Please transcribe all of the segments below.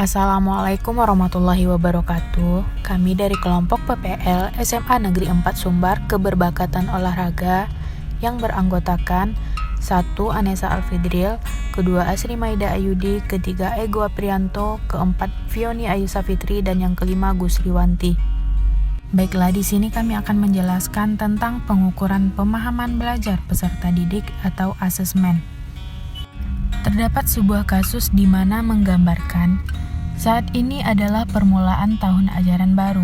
Assalamualaikum warahmatullahi wabarakatuh. Kami dari kelompok PPL SMA Negeri 4 Sumbar Keberbakat Olahraga yang beranggotakan 1. Anessa Alfidril, 2. Asri Maida Ayudi, 3. Ego Aprianto, 4. Fioni Ayu Safitri, dan yang kelima Gus Riwanti. Baiklah, di sini kami akan menjelaskan tentang pengukuran pemahaman belajar peserta didik atau asesmen. Terdapat sebuah kasus di mana menggambarkan saat ini adalah permulaan tahun ajaran baru.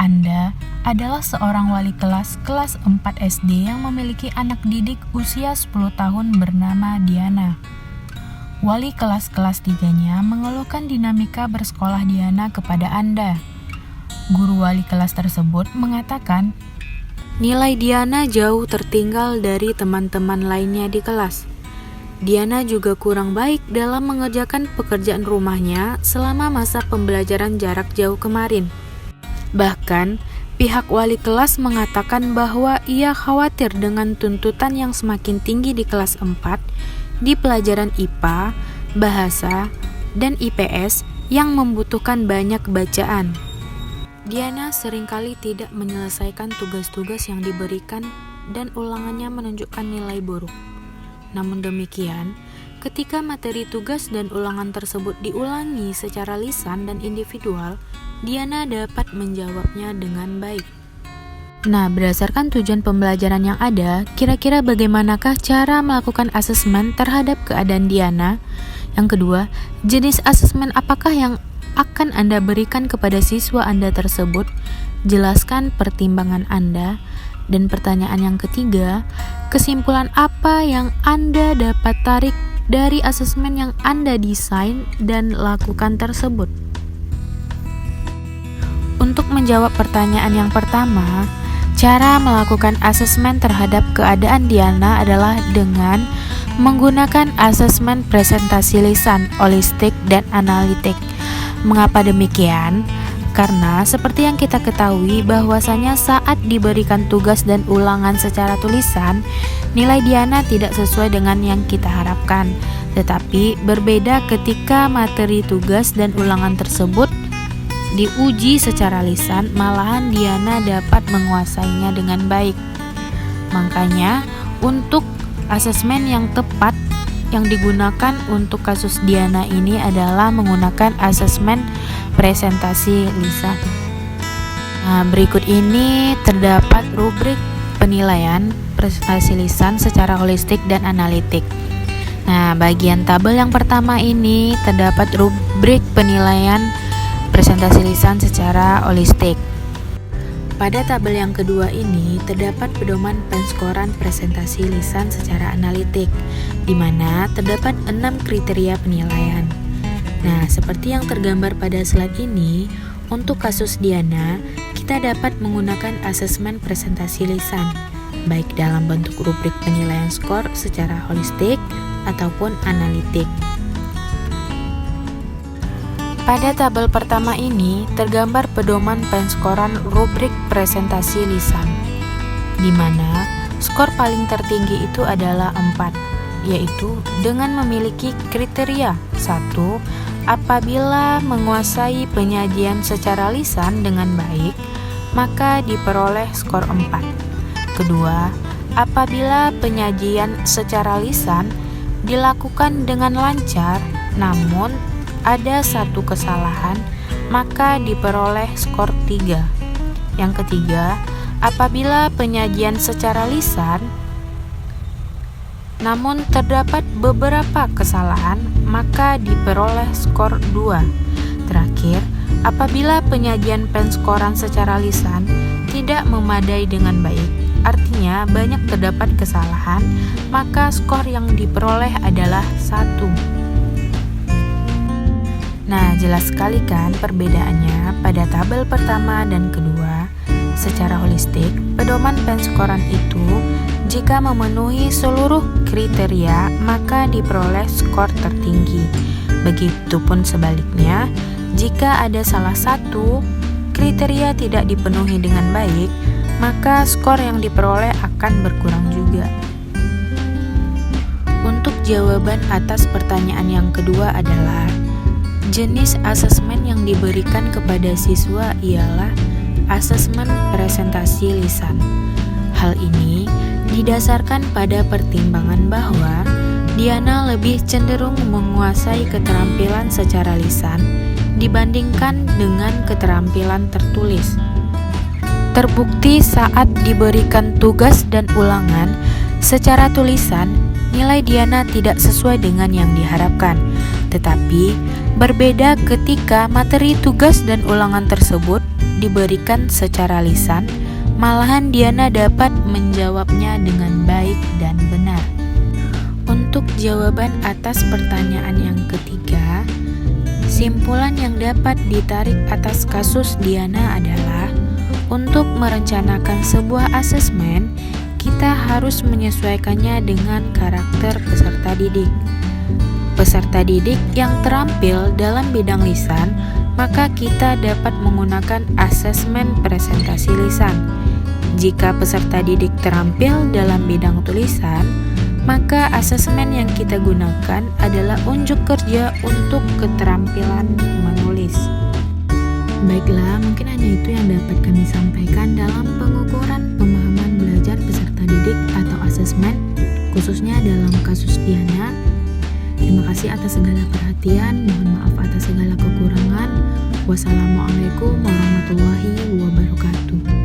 Anda adalah seorang wali kelas 4 SD yang memiliki anak didik usia 10 tahun bernama Diana. Wali kelas 3-nya mengeluhkan dinamika bersekolah Diana kepada Anda. Guru wali kelas tersebut mengatakan, nilai Diana jauh tertinggal dari teman-teman lainnya di kelas. Diana juga kurang baik dalam mengerjakan pekerjaan rumahnya selama masa pembelajaran jarak jauh kemarin. Bahkan, pihak wali kelas mengatakan bahwa ia khawatir dengan tuntutan yang semakin tinggi di kelas 4 di pelajaran IPA, bahasa, dan IPS yang membutuhkan banyak bacaan. Diana seringkali tidak menyelesaikan tugas-tugas yang diberikan dan ulangannya menunjukkan nilai buruk. Namun demikian, ketika materi tugas dan ulangan tersebut diulangi secara lisan dan individual, Diana dapat menjawabnya dengan baik. Nah, berdasarkan tujuan pembelajaran yang ada, kira-kira bagaimanakah cara melakukan asesmen terhadap keadaan Diana? Yang kedua, jenis asesmen apakah yang akan Anda berikan kepada siswa Anda tersebut? Jelaskan pertimbangan Anda. Dan pertanyaan yang ketiga, kesimpulan apa yang Anda dapat tarik dari asesmen yang Anda desain dan lakukan tersebut? Untuk menjawab pertanyaan yang pertama, cara melakukan asesmen terhadap keadaan Diana adalah dengan menggunakan asesmen presentasi lisan, holistik, dan analitik. Mengapa demikian? Karena seperti yang kita ketahui bahwasanya saat diberikan tugas dan ulangan secara tulisan, nilai Diana tidak sesuai dengan yang kita harapkan. Tetapi berbeda ketika materi tugas dan ulangan tersebut diuji secara lisan, malahan Diana dapat menguasainya dengan baik. Makanya untuk asesmen yang tepat yang digunakan untuk kasus Diana ini adalah menggunakan asesmen presentasi lisan. Nah, berikut ini terdapat rubrik penilaian presentasi lisan secara holistik dan analitik. Nah, bagian tabel yang pertama ini terdapat rubrik penilaian presentasi lisan secara holistik. Pada tabel yang kedua ini terdapat pedoman penskoran presentasi lisan secara analitik, di mana terdapat 6 kriteria penilaian. Nah, seperti yang tergambar pada slide ini, untuk kasus Diana, kita dapat menggunakan asesmen presentasi lisan, baik dalam bentuk rubrik penilaian skor secara holistik ataupun analitik. Pada tabel pertama ini tergambar pedoman penskoran rubrik presentasi lisan, di mana skor paling tertinggi itu adalah 4, yaitu dengan memiliki kriteria 1. Apabila menguasai penyajian secara lisan dengan baik, maka diperoleh skor 4. Kedua, apabila penyajian secara lisan dilakukan dengan lancar, namun ada satu kesalahan, maka diperoleh skor 3. Yang ketiga, apabila penyajian secara lisan namun terdapat beberapa kesalahan, maka diperoleh skor 2. Terakhir, apabila penyajian penskoran secara lisan tidak memadai dengan baik, artinya banyak terdapat kesalahan, maka skor yang diperoleh adalah 1. Nah, jelas sekali kan perbedaannya pada tabel pertama dan kedua. Secara holistik, pedoman penskoran itu jika memenuhi seluruh kriteria, maka diperoleh skor tertinggi. Begitupun sebaliknya, jika ada salah satu kriteria tidak dipenuhi dengan baik, maka skor yang diperoleh akan berkurang juga. Untuk jawaban atas pertanyaan yang kedua adalah Jenis asesmen yang diberikan kepada siswa ialah asesmen presentasi lisan. Hal ini didasarkan pada pertimbangan bahwa Diana lebih cenderung menguasai keterampilan secara lisan dibandingkan dengan keterampilan tertulis. Terbukti saat diberikan tugas dan ulangan secara tulisan, nilai Diana tidak sesuai dengan yang diharapkan, tetapi berbeda ketika materi tugas dan ulangan tersebut diberikan secara lisan, malahan Diana dapat menjawabnya dengan baik dan benar. Untuk jawaban atas pertanyaan yang ketiga, simpulan yang dapat ditarik atas kasus Diana adalah untuk merencanakan sebuah asesmen, kita harus menyesuaikannya dengan karakter peserta didik. Peserta didik yang terampil dalam bidang lisan, maka kita dapat menggunakan asesmen presentasi lisan. Jika peserta didik terampil dalam bidang tulisan, maka asesmen yang kita gunakan adalah unjuk kerja untuk keterampilan menulis. Baiklah, mungkin hanya itu yang dapat kami sampaikan dalam pengukuran pemahaman belajar peserta didik atau asesmen, khususnya dalam kasus Diana. Terima kasih atas segala perhatian, mohon maaf atas segala kekurangan. Wassalamualaikum warahmatullahi wabarakatuh.